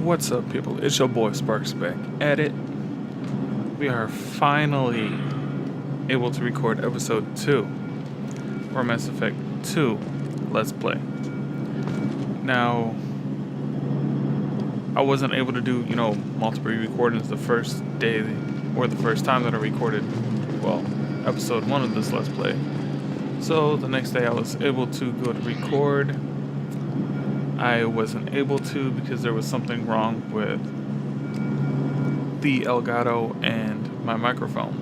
What's up, people? It's your boy Sparks back at it. We are finally able to record episode 2 or Mass Effect 2 Let's Play. Now, I wasn't able to do, multiple recordings the first day or the first time that I recorded, episode 1 of this Let's Play. So the next day I was able to go to record. I wasn't able to because there was something wrong with the Elgato and my microphone.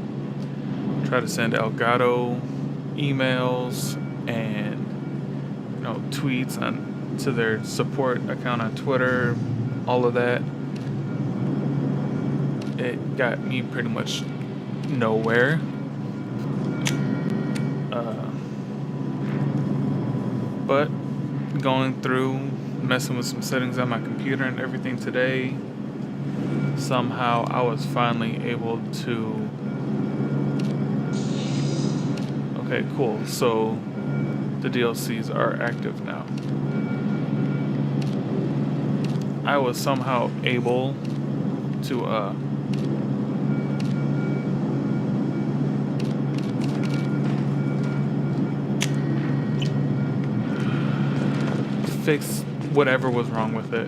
I tried to send Elgato emails and tweets to their support account on Twitter, all of that. It got me pretty much nowhere. But going through, messing with some settings on my computer and everything today, somehow I was finally able to... Okay, cool. So the DLCs are active now. I was somehow able to fix whatever was wrong with it,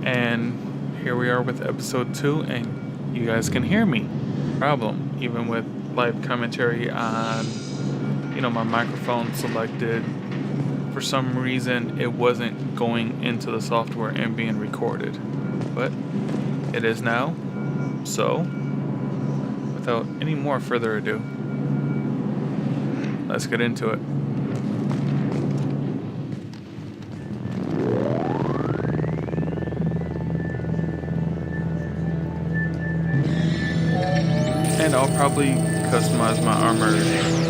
and here we are with episode 2, and you guys can hear me. Problem, even with live commentary on my microphone selected, for some reason it wasn't going into the software and being recorded, but it is now. So without any more further ado, let's get into it. And I'll probably customize my armor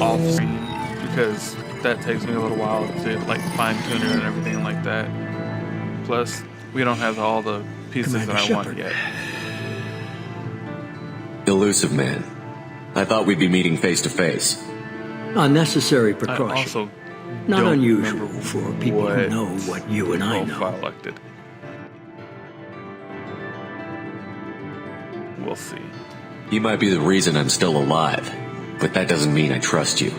off screen because that takes me a little while to fine tune it and everything like that. Plus, we don't have all the pieces that I want yet. Elusive man. I thought we'd be meeting face to face. Unnecessary precaution. I also not unusual for people who know what you and I know. Profile elected. We'll see. You might be the reason I'm still alive, but that doesn't mean I trust you.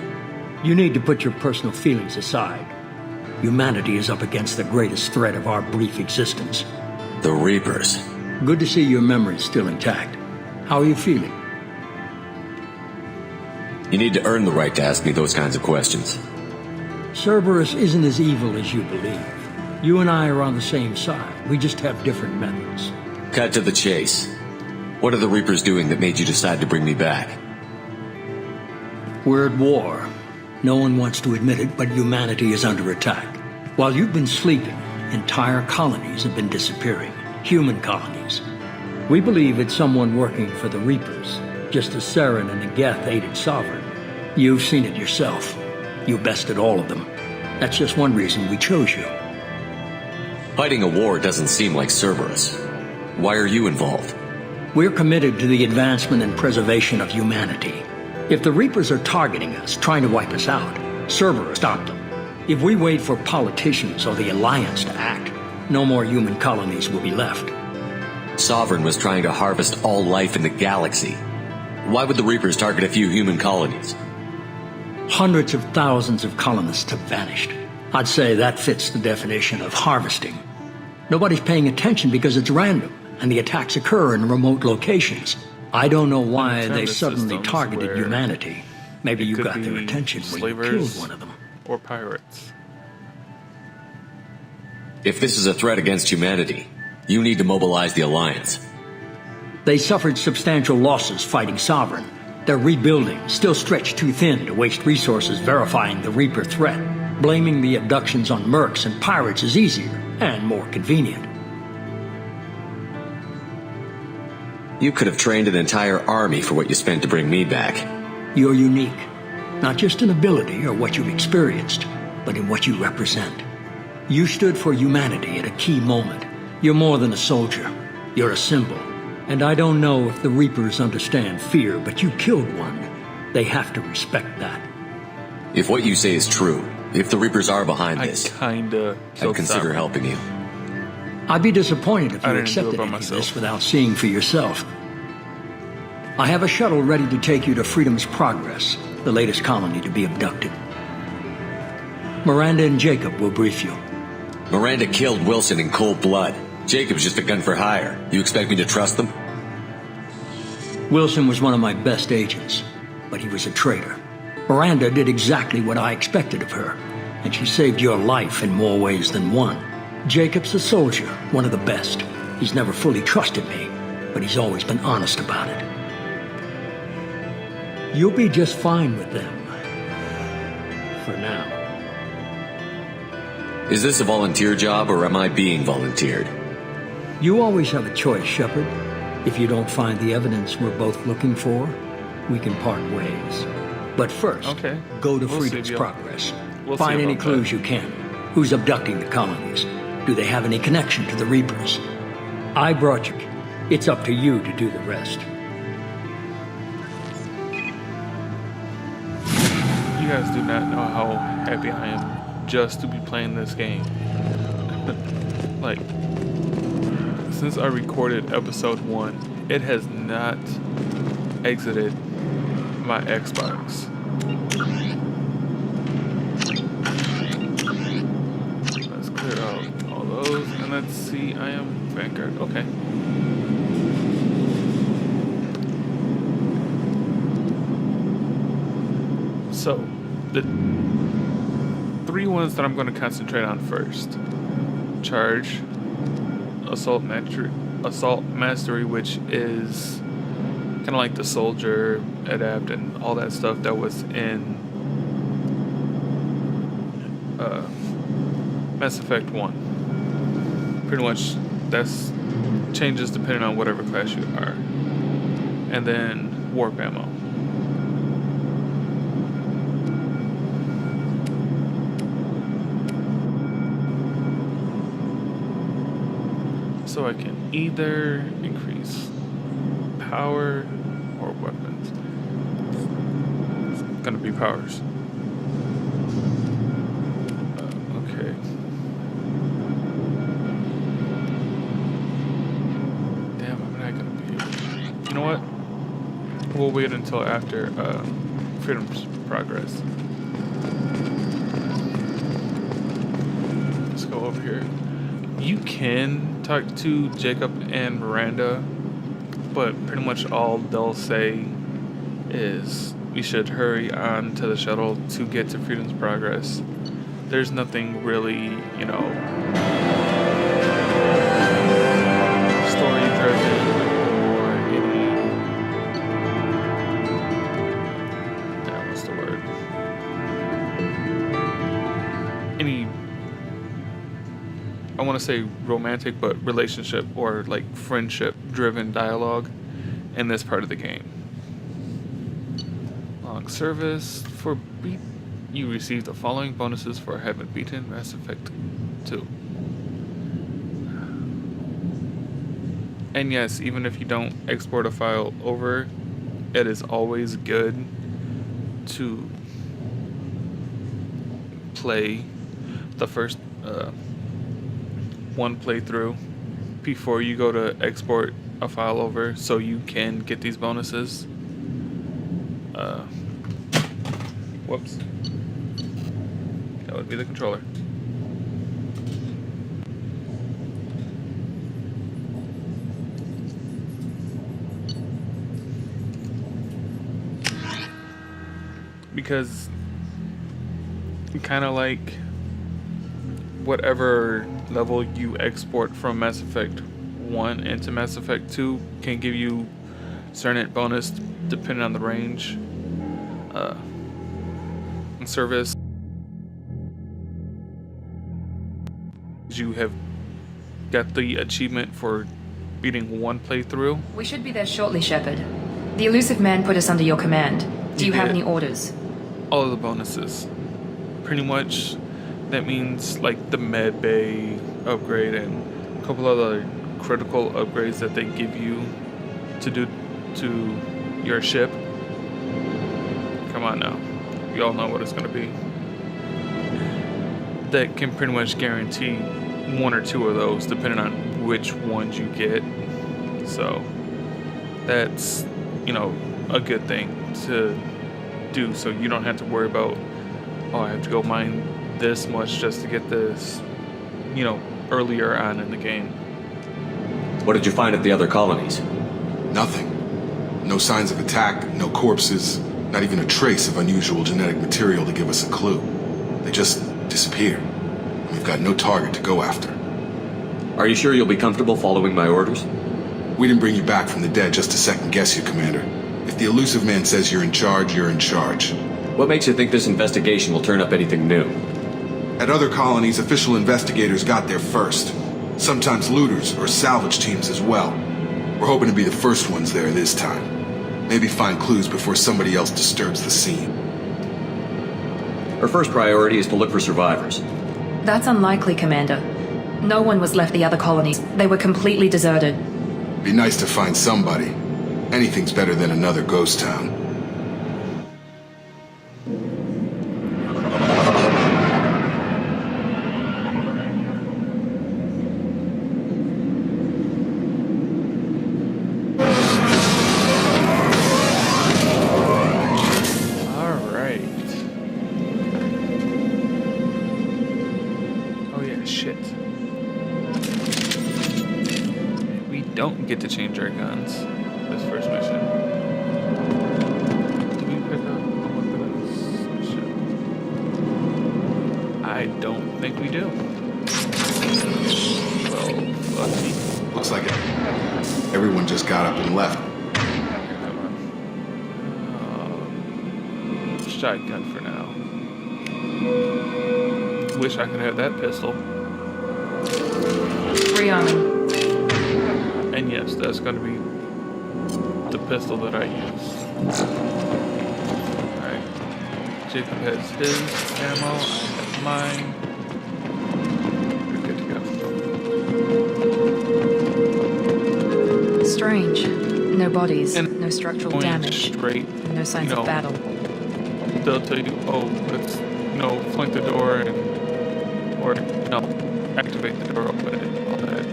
You need to put your personal feelings aside. Humanity is up against the greatest threat of our brief existence. The Reapers. Good to see your memory's still intact. How are you feeling? You need to earn the right to ask me those kinds of questions. Cerberus isn't as evil as you believe. You and I are on the same side. We just have different methods. Cut to the chase. What are the Reapers doing that made you decide to bring me back? We're at war. No one wants to admit it, but humanity is under attack. While you've been sleeping, entire colonies have been disappearing. Human colonies. We believe it's someone working for the Reapers, just as Saren and the Geth aided Sovereign. You've seen it yourself. You bested all of them. That's just one reason we chose you. Fighting a war doesn't seem like Cerberus. Why are you involved? We're committed to the advancement and preservation of humanity. If the Reapers are targeting us, trying to wipe us out, Cerberus stopped them. If we wait for politicians or the Alliance to act, no more human colonies will be left. Sovereign was trying to harvest all life in the galaxy. Why would the Reapers target a few human colonies? Hundreds of thousands of colonists have vanished. I'd say that fits the definition of harvesting. Nobody's paying attention because it's random, and the attacks occur in remote locations. I don't know why they suddenly targeted humanity. Maybe you got their attention when you killed one of them. Or pirates. If this is a threat against humanity, you need to mobilize the Alliance. They suffered substantial losses fighting Sovereign. They're rebuilding, still stretched too thin to waste resources verifying the Reaper threat. Blaming the abductions on mercs and pirates is easier and more convenient. You could have trained an entire army for what you spent to bring me back. You're unique, not just in ability or what you've experienced, but in what you represent. You stood for humanity at a key moment. You're more than a soldier. You're a symbol. And I don't know if the Reapers understand fear, but you killed one. They have to respect that. If what you say is true, if the Reapers are behind this, I'd consider helping you. I'd be disappointed if I you didn't do it accepted by any of myself. this without seeing for yourself. I have a shuttle ready to take you to Freedom's Progress, the latest colony to be abducted. Miranda and Jacob will brief you. Miranda killed Wilson in cold blood. Jacob's just a gun for hire. You expect me to trust them? Wilson was one of my best agents, but he was a traitor. Miranda did exactly what I expected of her, and she saved your life in more ways than one. Jacob's a soldier, one of the best. He's never fully trusted me, but he's always been honest about it. You'll be just fine with them. For now. Is this a volunteer job, or am I being volunteered? You always have a choice, Shepard. If you don't find the evidence we're both looking for, we can part ways. But first, Okay. go to We'll Freedom's see, Bill. Progress. We'll Find see any about clues that. you can. Who's abducting the colonies? Do they have any connection to the Reapers? I brought you. It's up to you to do the rest. You guys do not know how happy I am just to be playing this game. Like, since I recorded episode 1, it has not exited my Xbox. Let's clear out all those, and let's see, I am Vanguard. Okay. So, the 3 ones that I'm going to concentrate on first: Charge, Assault Mastery, which is kind of like the Soldier, Adapt, and all that stuff that was in Mass Effect 1. Pretty much, that's changes depending on whatever class you are. And then Warp Ammo. So I can either increase power or weapons. It's gonna be powers. Okay. Damn, I'm not gonna be able. You know what? We'll wait until after Freedom's Progress. Let's go over here. You can talk to Jacob and Miranda, but pretty much all they'll say is we should hurry on to the shuttle to get to Freedom's Progress. There's nothing really, you know, story driven or any, what's the word? Any, I want to say romantic, but relationship or like friendship driven dialogue in this part of the game. Long service. For beat, you receive the following bonuses for having beaten Mass Effect 2. And yes, even if you don't export a file over, it is always good to play the first one playthrough before you go to export a file over, so you can get these bonuses. Whoops. That would be the controller. Because kind of like whatever level you export from Mass Effect 1 into Mass Effect 2 can give you certain bonus depending on the range. And service, you have got the achievement for beating one playthrough. We should be there shortly, Shepard. The elusive man put us under your command. Do you have did. any orders? All of the bonuses. Pretty much that means like the med bay upgrade and a couple other critical upgrades that they give you to do to your ship. Come on now. You all know what it's going to be. That can pretty much guarantee one or two of those, depending on which ones you get. So that's, you know, a good thing to do, so you don't have to worry about, oh, I have to go mine this much just to get this, you know, earlier on in the game. What did you find at the other colonies? Nothing. No signs of attack, no corpses, not even a trace of unusual genetic material to give us a clue. They just disappeared. We've got no target to go after. Are you sure you'll be comfortable following my orders? We didn't bring you back from the dead just to second guess you, Commander. If the elusive man says you're in charge, you're in charge. What makes you think this investigation will turn up anything new? At other colonies, official investigators got there first. Sometimes looters or salvage teams as well. We're hoping to be the first ones there this time. Maybe find clues before somebody else disturbs the scene. Our first priority is to look for survivors. That's unlikely, Commander. No one was left the other colonies. They were completely deserted. Be nice to find somebody. Anything's better than another ghost town. Don't get to change our guns this first mission. Did we pick up a weapons mission? I don't think we do. Well, lucky. Looks like it. Everyone just got up and left. Shotgun for now. Wish I could have that pistol. Rearming. And yes, that's going to be the pistol that I use. Alright. Jacob has his ammo, I have mine. We're good to go. Strange. No bodies, And no structural going damage, straight, no signs of battle. they'll tell you, oh, let's, you know, flank the door and, or, no, activate the door, open it, all that.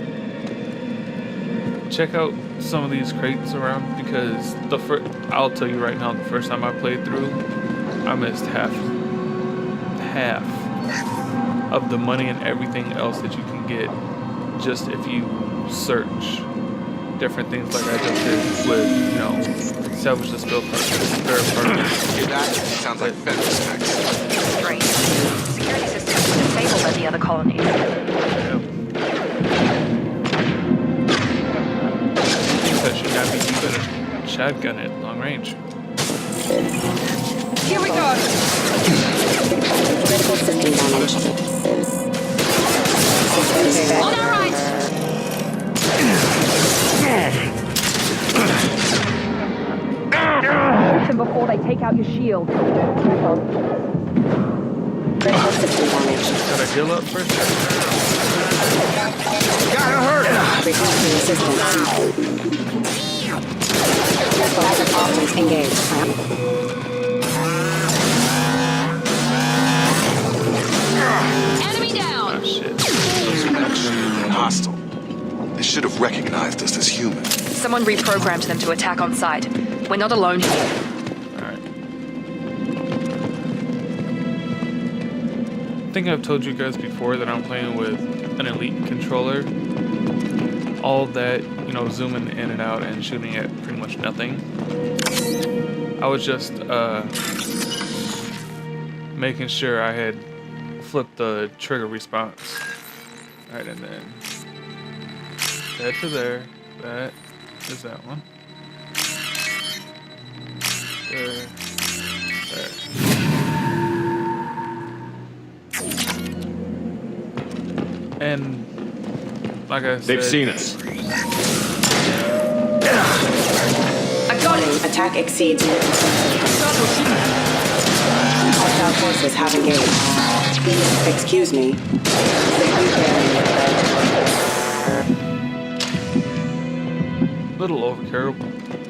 Check out some of these crates around, because I'll tell you right now, the first time I played through, I missed half of the money and everything else that you can get just if you search different things like I just did with, you know, salvage the spare parts. Hear that? Sounds like fence specs. Strange. Security systems were disabled at the other colonies. Yeah. That should not be even a shotgun at long range. Here we go! Critical system damage. On our right! Push them before they take out your shield. Critical system damage. Gotta heal up first. Gotta hurt! Requesting assistance. Equalizer options engaged. Enemy down! Oh shit. Those men are hostile. They should have recognized us as human. Someone reprogrammed them to attack on sight. We're not alone here. Alright. I think I've told you guys before that I'm playing with an elite controller. All that, you know, zooming in and out and shooting at pretty much nothing. I was just making sure I had flipped the trigger response. Alright, and then that to there. That is that one. There. There. And like I said, They've seen us. I got it! Attack exceeds. Hostile forces have engaged. Excuse me. little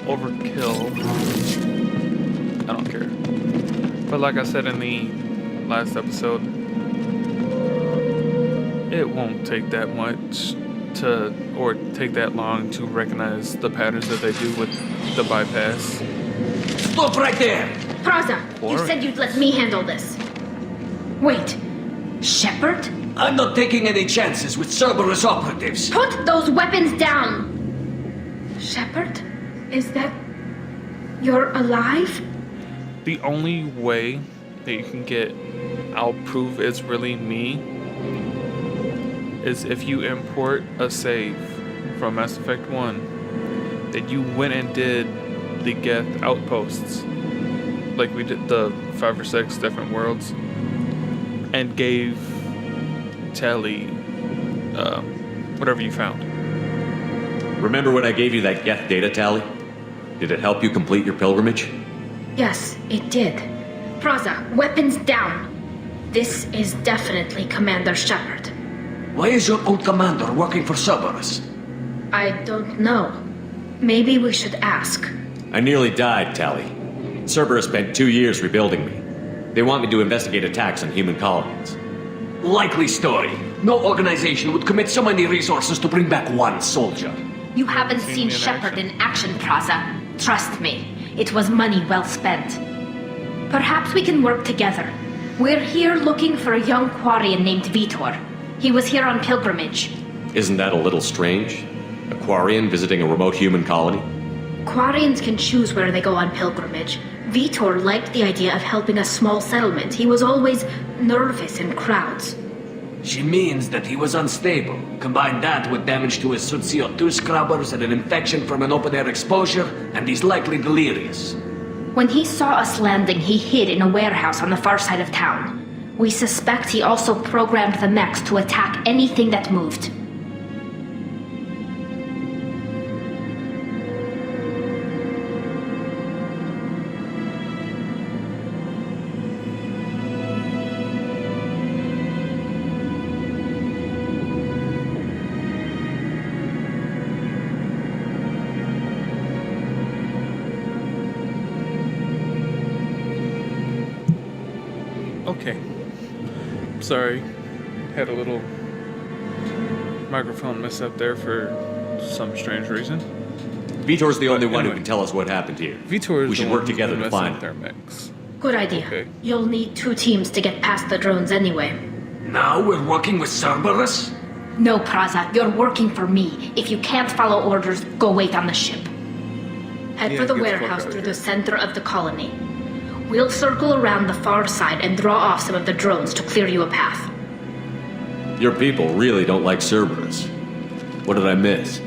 overkill. I don't care. But like I said in the last episode, it won't take that much or take that long to recognize the patterns that they do with the bypass. Stop right there! Praza, you Or- said you'd let me handle this. Wait, Shepard? I'm not taking any chances with Cerberus operatives. Put those weapons down! Shepard? Is that... You're alive? The only way that you can get I'll prove it's really me is if you import a save from Mass Effect 1 that you went and did the Geth outposts, like we did the 5 or 6 different worlds, and gave Tali whatever you found. Remember when I gave you that Geth data tally? Did it help you complete your pilgrimage? Yes, it did. Praza, weapons down! This is definitely Commander Shepard. Why is your old commander working for Cerberus? I don't know. Maybe we should ask. I nearly died, Tali. Cerberus spent 2 years rebuilding me. They want me to investigate attacks on human colonies. Likely story. No organization would commit so many resources to bring back one soldier. You haven't Seen seen me in Shepard action. in action, Praza. Trust me, it was money well spent. Perhaps we can work together. We're here looking for a young Quarian named Vitor. He was here on pilgrimage. Isn't that a little strange? A Quarian visiting a remote human colony? Quarians can choose where they go on pilgrimage. Vitor liked the idea of helping a small settlement. He was always nervous in crowds. She means that he was unstable. Combine that with damage to his suit CO2 scrubbers and an infection from an open-air exposure, and he's likely delirious. When he saw us landing, he hid in a warehouse on the far side of town. We suspect he also programmed the mechs to attack anything that moved. Okay. Sorry. Had a little microphone mess up there for some strange reason. Vitor's the only But one who anyway. can tell us what happened here. Vitor is We the should one work who's together been to messing find with their him. mix. Good idea. Okay. You'll need 2 teams to get past the drones anyway. Now we're working with Cerberus? No, Praza, you're working for me. If you can't follow orders, go wait on the ship. Head Yeah, for the get the fuck warehouse out of through here. the center of the colony. We'll circle around the far side and draw off some of the drones to clear you a path. Your people really don't like Cerberus. What did I miss?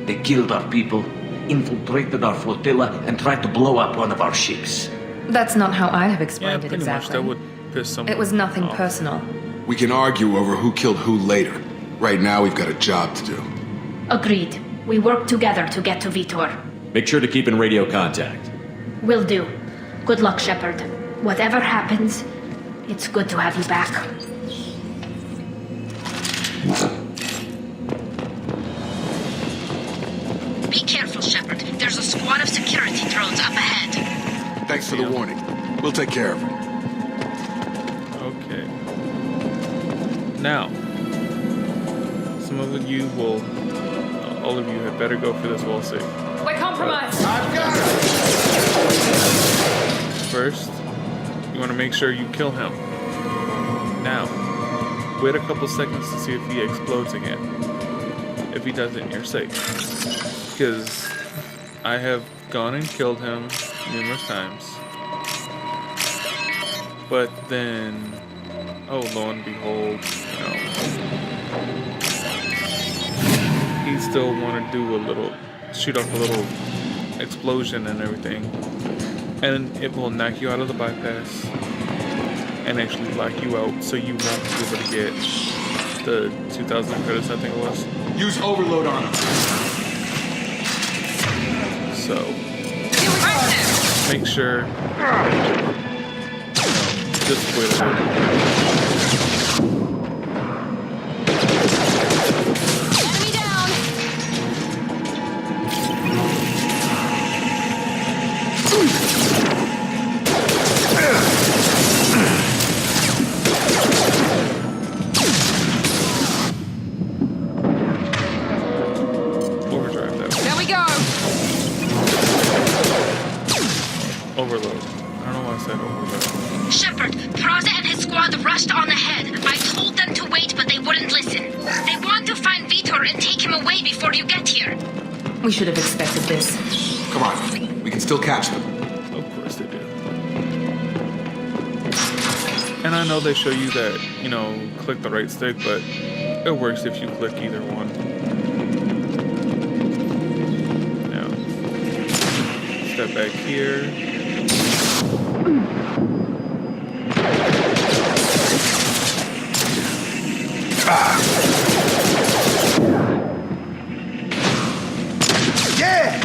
They killed our people, infiltrated our flotilla, and tried to blow up one of our ships. That's not how I'd have Yeah, explained it pretty much exactly. that would piss someone It was nothing off. personal. We can argue over who killed who later. Right now, we've got a job to do. Agreed. We work together to get to Vitor. Make sure to keep in radio contact. Will do. Good luck, Shepard. Whatever happens, it's good to have you back. Be careful, Shepard. There's a squad of security drones up ahead. Thanks for the warning. We'll take care of it. Okay. Now, some of you will, all of you had better go for this wall safe. We're compromised! First, you want to make sure you kill him. Now, wait a couple seconds to see if he explodes again. If he doesn't, you're safe. Because I have gone and killed him numerous times. But then, oh, lo and behold, he still want to do a little, shoot off a little explosion and everything. And it will knock you out of the bypass and actually lock you out, so you won't be able to get the 2,000 credits, I think it was. Use overload on him. So, make sure, just wait a minute. Enemy down! said over the... Shepard, Praza and his squad rushed on ahead. I told them to wait, but they wouldn't listen. They want to find Vitor and take him away before you get here. We should have expected this. Come on, we can still catch them. Of course they do. And I know they show you that, you know, click the right stick, but it works if you click either one. Now, step back here. Yeah!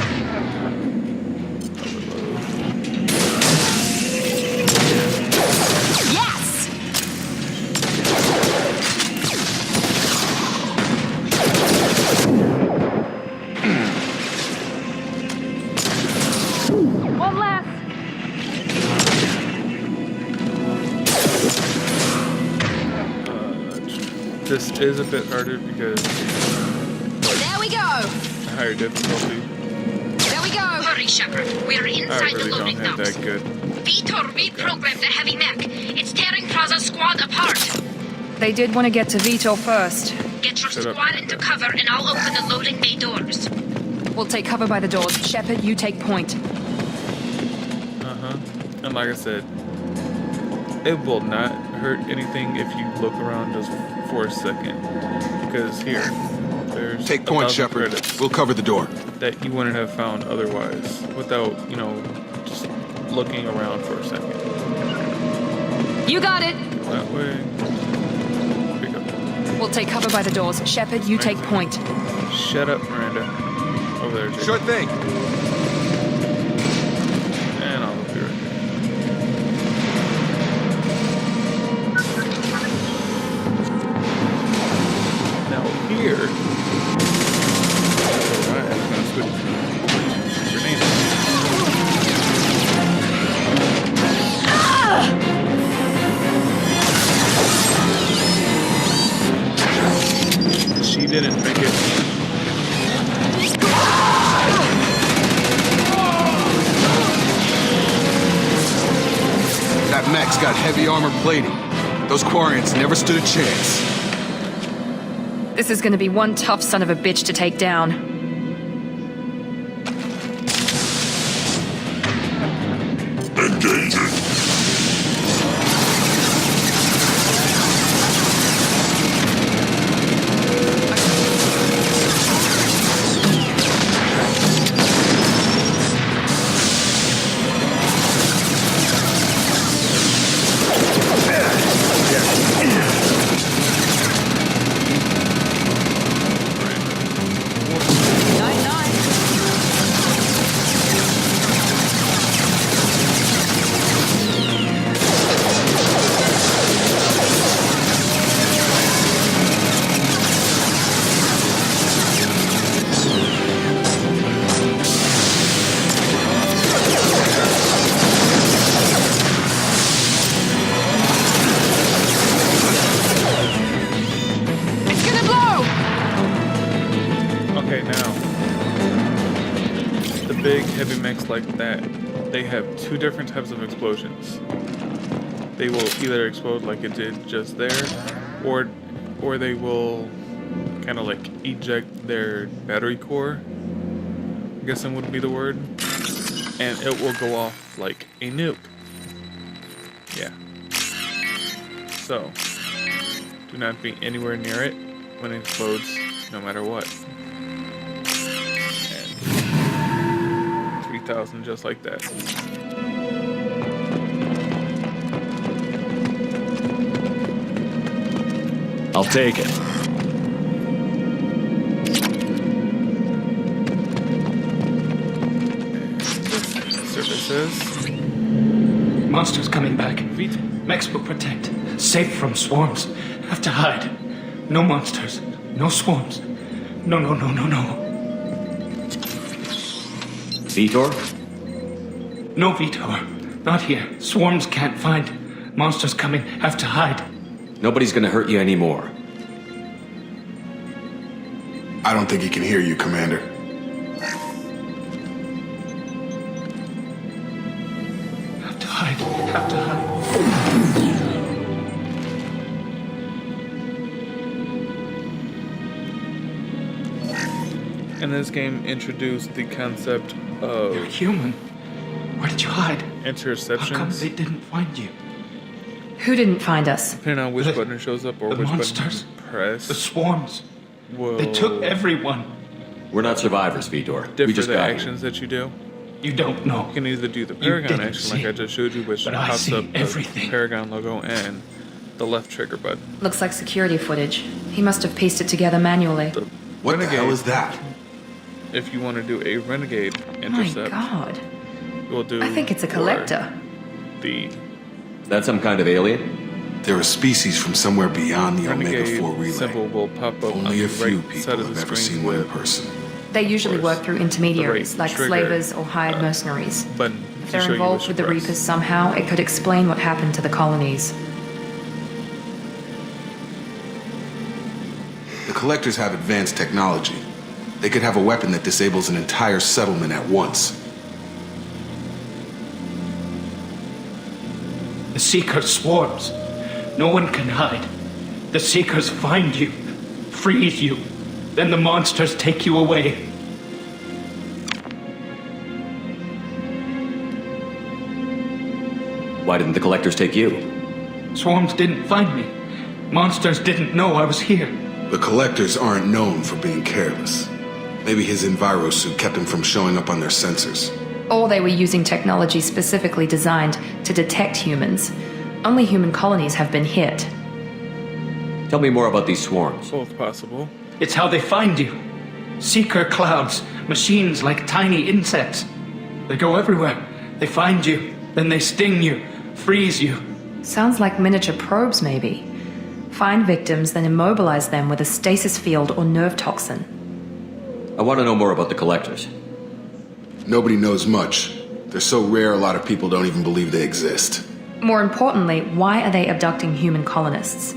Yes! One last. This is a bit harder because There we go! higher difficulty. There we go! Hurry, Shepard. We're I inside really the don't loading have docks. that good. Vitor reprogrammed the heavy mech. It's tearing Praza's squad apart. They did want to get to Vitor first. Get your Shut up. squad into cover and I'll open the loading bay doors. We'll take cover by the doors. Shepard, you take point. And like I said, it will not hurt anything if you look around just for a second. Because here, there's Take point, 1,000 Shepard. credits We'll cover the door. that you wouldn't have found otherwise without, you know, just looking around for a second. You got it! That way. Pick up. We'll take cover by the doors. Shepard, you take point. Shut up, Miranda. Over there, Jake. Sure thing. And I'll be right there. Now here. Alright, I'm gonna switch grenade. She didn't make it. That mech's got heavy armor plating. Those Quarians never stood a chance. This is gonna be one tough son of a bitch to take down. heavy mechs like that, they have two different types of explosions. They will either explode like it did just there, or they will kind of like eject their battery core, I guess that would be the word, and it will go off like a nuke. Yeah. So, do not be anywhere near it when it explodes, no matter what. And 3,000 just like that. I'll take it. Services. Monsters coming back. Feet. Mechs will protect. Safe from swarms. Have to hide. No monsters. No swarms. No. Vitor? No, Vitor. Not here. Swarms can't find. Monsters coming. Have to hide. Nobody's gonna hurt you anymore. I don't think he can hear you, Commander. Have to hide. Have And this game introduced the concept You're of human. Where did you hide? How come interceptions. they didn't find you? Who didn't find us? Depending on which The- button shows up or the which monsters. button you press. The swarms. Whoa. They took everyone. We're not survivors, Vitor. Differ We just the got actions that you do. You don't know. You can either do the Paragon didn't action like see I it, just showed you, which but I pops see up the everything. Paragon logo and the left trigger button. Looks like security footage. He must have pieced it together manually. The What the Renegade, hell is that? if you want to do a Renegade My intercept, God. you'll do. I think it's a for collector. The Is that some kind of alien? They're a species from somewhere beyond the Renegade Omega-4 relay. symbol will pop up on Only the a few right people side of have the ever screen seen one in with person. They usually course, work through intermediaries, the right like trigger, slavers or hired mercenaries. button If to they're show you involved which with the press. Reapers somehow, it could explain what happened to the colonies. The collectors have advanced technology. They could have a weapon that disables an entire settlement at once. The Seeker swarms. No one can hide. The Seekers find you, freeze you, then the monsters take you away. Why didn't the collectors take you? Swarms didn't find me. Monsters didn't know I was here. The collectors aren't known for being careless. Maybe his enviro suit kept him from showing up on their sensors. Or they were using technology specifically designed to detect humans. Only human colonies have been hit. Tell me more about these swarms. Both possible. It's how they find you. Seeker clouds, machines like tiny insects. They go everywhere. They find you, then they sting you, freeze you. Sounds like miniature probes, maybe. Find victims, then immobilize them with a stasis field or nerve toxin. I want to know more about the collectors. Nobody knows much. They're so rare a lot of people don't even believe they exist. More importantly, why are they abducting human colonists?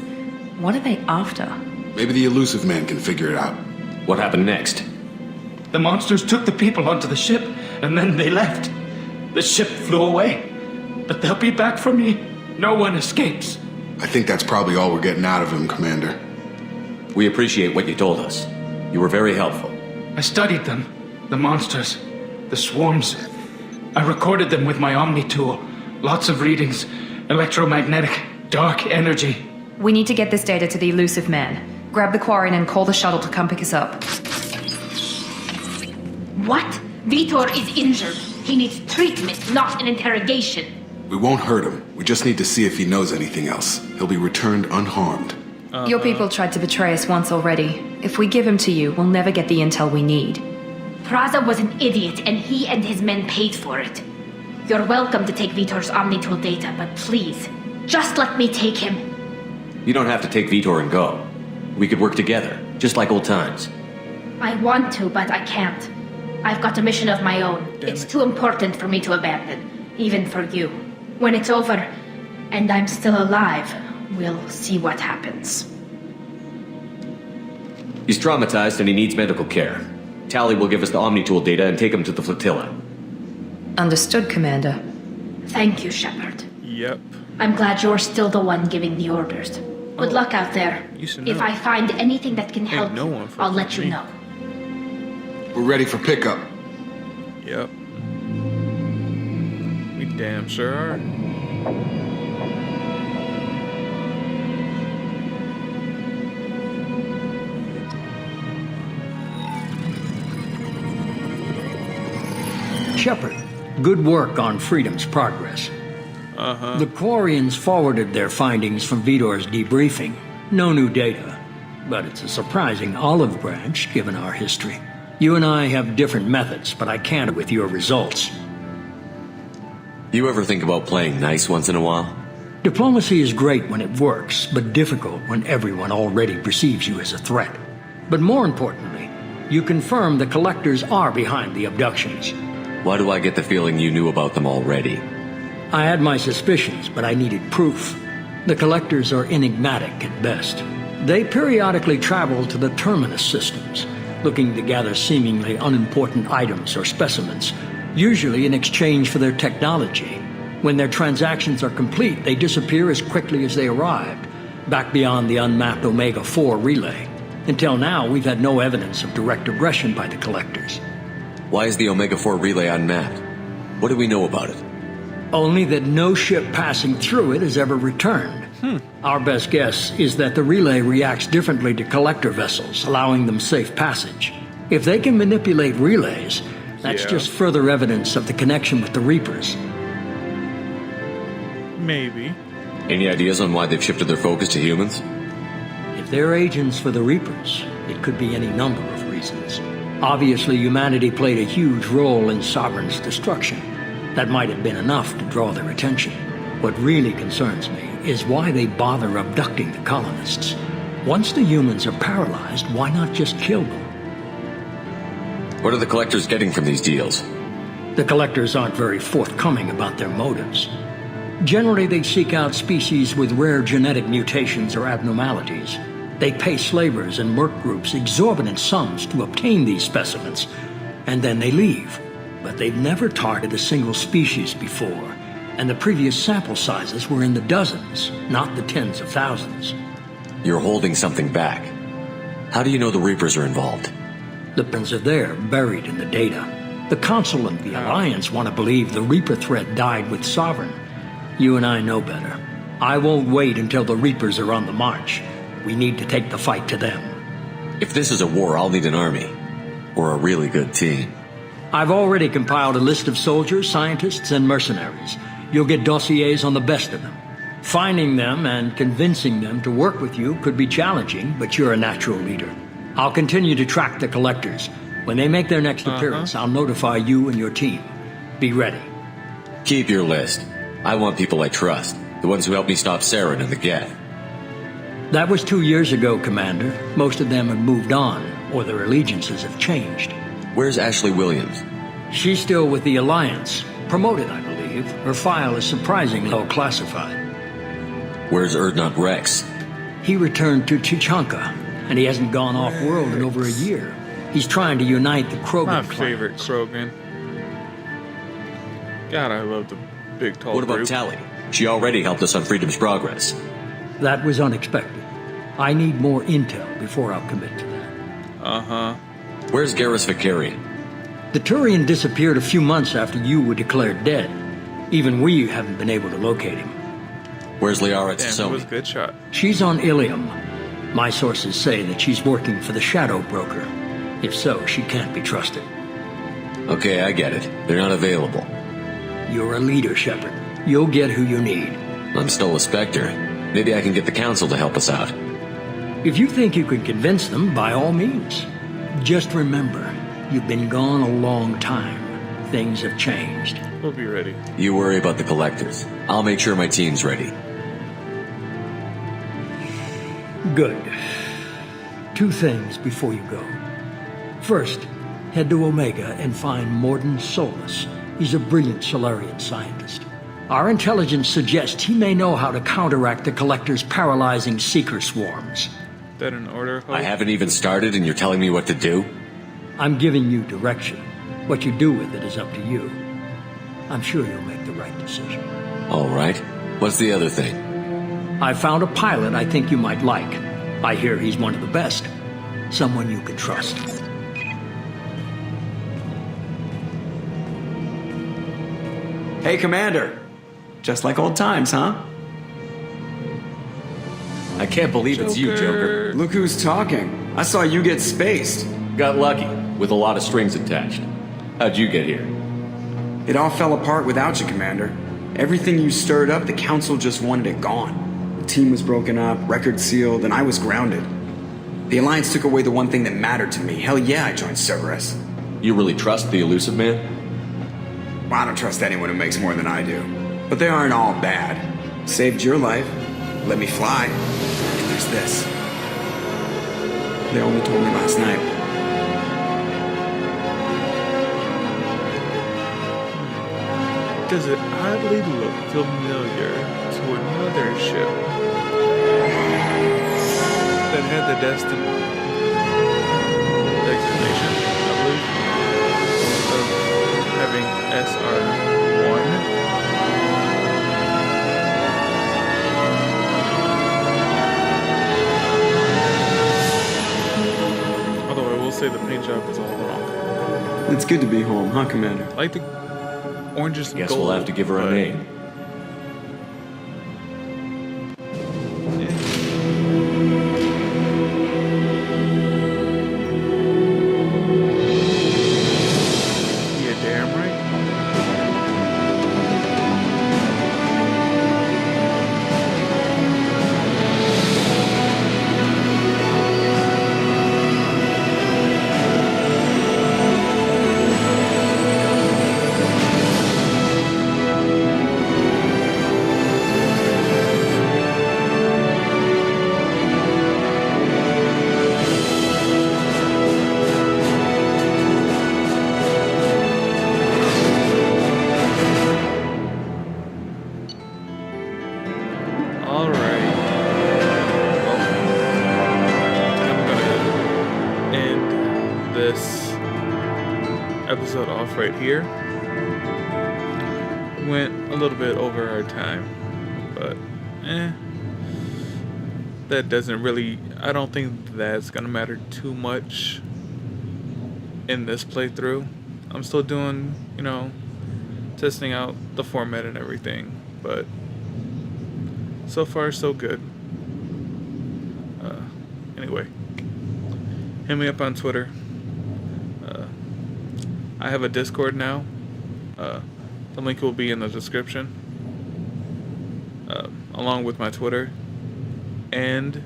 What are they after? Maybe the elusive man can figure it out. What happened next? The monsters took the people onto the ship, and then they left. The ship flew away. But they'll be back for me. No one escapes. I think that's probably all we're getting out of him, Commander. We appreciate what you told us. You were very helpful. I studied them. The monsters. The swarms. I recorded them with my Omni tool. Lots of readings. Electromagnetic. Dark energy. We need to get this data to the elusive man. Grab the Quarian and call the shuttle to come pick us up. What? Vitor is injured. He needs treatment, not an interrogation. We won't hurt him. We just need to see if he knows anything else. He'll be returned unharmed. Your people tried to betray us once already. If we give him to you, we'll never get the intel we need. Praza was an idiot, and he and his men paid for it. You're welcome to take Vitor's Omnitool data, but please, just let me take him. You don't have to take Vitor and go. We could work together, just like old times. I want to, but I can't. I've got a mission of my own. It's too important for me to abandon, even for you. When it's over, and I'm still alive, we'll see what happens. He's traumatized and he needs medical care. Tally will give us the Omnitool data and take him to the flotilla. Understood, Commander. Thank you, Shepard. Yep. I'm glad you're still the one giving the orders. Good luck out there. You should If know. I find anything that can help, no one for I'll let you me. know. We're ready for pickup. Yep. We damn sure are. Shepard, good work on Freedom's progress. The Quarians forwarded their findings from Vitor's debriefing. No new data, but it's a surprising olive branch given our history. You and I have different methods, but I can't with your results. You ever think about playing nice once in a while? Diplomacy is great when it works, but difficult when everyone already perceives you as a threat. But more importantly, you confirm the collectors are behind the abductions. Why do I get the feeling you knew about them already? I had my suspicions, but I needed proof. The collectors are enigmatic at best. They periodically travel to the terminus systems, looking to gather seemingly unimportant items or specimens, usually in exchange for their technology. When their transactions are complete, they disappear as quickly as they arrived, back beyond the unmapped Omega-4 relay. Until now, we've had no evidence of direct aggression by the Collectors. Why is the Omega-4 relay unmapped? What do we know about it? Only that no ship passing through it has ever returned. Our best guess is that the relay reacts differently to Collector vessels, allowing them safe passage. If they can manipulate relays, that's just further evidence of the connection with the Reapers. Maybe. Any ideas on why they've shifted their focus to humans? If they're agents for the Reapers, it could be any number of reasons. Obviously, humanity played a huge role in Sovereign's destruction. That might have been enough to draw their attention. What really concerns me is why they bother abducting the colonists. Once the humans are paralyzed, why not just kill them? What are the Collectors getting from these deals? The Collectors aren't very forthcoming about their motives. Generally, they seek out species with rare genetic mutations or abnormalities. They pay slavers and merc groups exorbitant sums to obtain these specimens, and then they leave. But they've never targeted a single species before, and the previous sample sizes were in the dozens, not the tens of thousands. You're holding something back. How do you know the Reapers are involved? The pins are there, buried in the data. The Council and the Alliance want to believe the Reaper threat died with Sovereign. You and I know better. I won't wait until the Reapers are on the march. We need to take the fight to them. If this is a war, I'll need an army. Or a really good team. I've already compiled a list of soldiers, scientists, and mercenaries. You'll get dossiers on the best of them. Finding them and convincing them to work with you could be challenging, but you're a natural leader. I'll continue to track the Collectors. When they make their next appearance, I'll notify you and your team. Be ready. Keep your list. I want people I trust. The ones who helped me stop Saren and the Geth. That was 2 years ago, Commander. Most of them have moved on, or their allegiances have changed. Where's Ashley Williams? She's still with the Alliance. Promoted, I believe. Her file is surprisingly low classified. Where's Erdnot Rex? He returned to Chichanka, and he hasn't gone off-world in over a year. He's trying to unite the Krogan My clans. favorite Krogan. God, I love the big, tall What about group. Tally? She already helped us on Freedom's Progress. That was unexpected. I need more intel before I'll commit to that. Where's Garrus Vicarian? The Turian disappeared a few months after you were declared dead. Even we haven't been able to locate him. Where's Liara Damn, that was a Tsomi? good shot. She's on Ilium. My sources say that she's working for the Shadow Broker. If so, she can't be trusted. Okay, I get it. They're not available. You're a leader, Shepard. You'll get who you need. I'm still a Spectre. Maybe I can get the Council to help us out. If you think you can convince them, by all means. Just remember, you've been gone a long time. Things have changed. We'll be ready. You worry about the Collectors. I'll make sure my team's ready. Good. 2 things before you go. First, head to Omega and find Morden Solus. He's a brilliant Solarian scientist. Our intelligence suggests he may know how to counteract the Collector's paralyzing seeker swarms. That an order? Hope? I haven't even started and you're telling me what to do? I'm giving you direction. What you do with it is up to you. I'm sure you'll make the right decision. All right. What's the other thing? I found a pilot I think you might like. I hear he's one of the best. Someone you can trust. Hey, Commander. Just like old times, huh? I can't believe it's you, Joker. Look who's talking. I saw you get spaced. Got lucky, with a lot of strings attached. How'd you get here? It all fell apart without you, Commander. Everything you stirred up, the Council just wanted it gone. The team was broken up, record sealed, and I was grounded. The Alliance took away the one thing that mattered to me. Hell yeah, I joined Cerberus. You really trust the elusive man? Well, I don't trust anyone who makes more than I do. But they aren't all bad. Saved your life. Let me fly. And there's this. They only told me last night. Does it oddly look familiar to another ship that had the destination, I believe, of having SR-1? say the paint job is all wrong. It's good to be home, huh, Commander? I like the oranges and Guess gold. we'll have to give her a but- name. Yeah, damn right. All right. Well, I'm gonna end this episode off right here. Went a little bit over our time, but that doesn't really. I don't think that's gonna matter too much in this playthrough. I'm still doing, testing out the format and everything, but so far so good. Anyway, hit me up on Twitter. I have a Discord now. The link will be in the description, along with my Twitter. And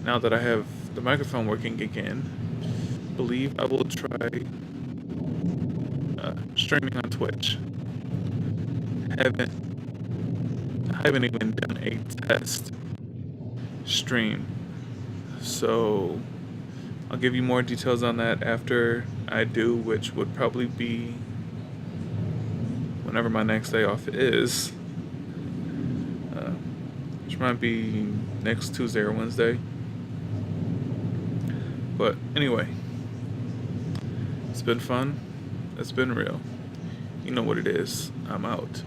now that I have the microphone working again, believe I will try streaming on Twitch. I haven't even done a test stream, so I'll give you more details on that after I do, which would probably be whenever my next day off is, which might be next Tuesday or Wednesday. But anyway, it's been fun. It's been real. You know what it is. I'm out.